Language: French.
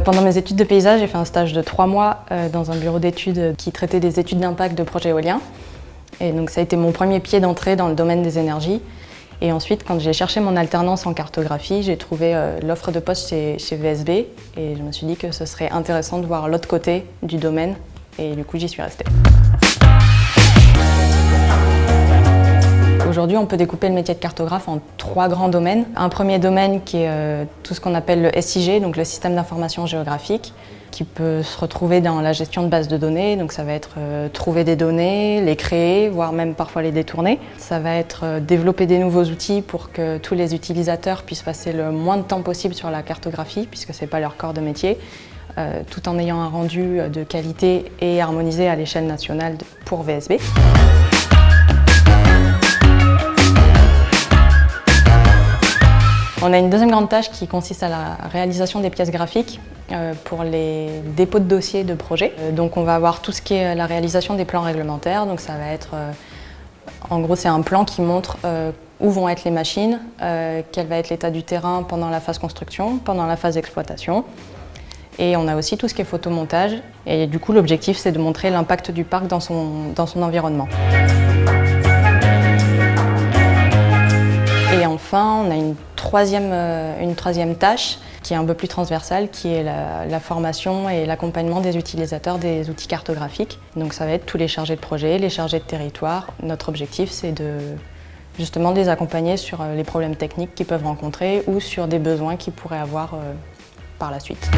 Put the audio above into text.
Pendant mes études de paysage, j'ai fait un stage de 3 mois dans un bureau d'études qui traitait des études d'impact de projets éoliens. Et donc ça a été mon premier pied d'entrée dans le domaine des énergies. Et ensuite, quand j'ai cherché mon alternance en cartographie, j'ai trouvé l'offre de poste chez VSB. Et je me suis dit que ce serait intéressant de voir l'autre côté du domaine. Et du coup, j'y suis restée. Aujourd'hui, on peut découper le métier de cartographe en 3 grands domaines. Un premier domaine qui est tout ce qu'on appelle le SIG, donc le système d'information géographique, qui peut se retrouver dans la gestion de bases de données. Donc ça va être trouver des données, les créer, voire même parfois les détourner. Ça va être développer des nouveaux outils pour que tous les utilisateurs puissent passer le moins de temps possible sur la cartographie, puisque ce n'est pas leur corps de métier, tout en ayant un rendu de qualité et harmonisé à l'échelle nationale pour VSB. On a une deuxième grande tâche qui consiste à la réalisation des pièces graphiques pour les dépôts de dossiers de projets. Donc on va avoir tout ce qui est la réalisation des plans réglementaires. Donc ça va être, en gros c'est un plan qui montre où vont être les machines, quel va être l'état du terrain pendant la phase construction, pendant la phase d'exploitation. Et on a aussi tout ce qui est photomontage. Et du coup l'objectif c'est de montrer l'impact du parc dans son environnement. Et enfin, on a une troisième tâche qui est un peu plus transversale, qui est la formation et l'accompagnement des utilisateurs des outils cartographiques. Donc ça va être tous les chargés de projet, les chargés de territoire. Notre objectif, c'est justement de les accompagner sur les problèmes techniques qu'ils peuvent rencontrer ou sur des besoins qu'ils pourraient avoir par la suite.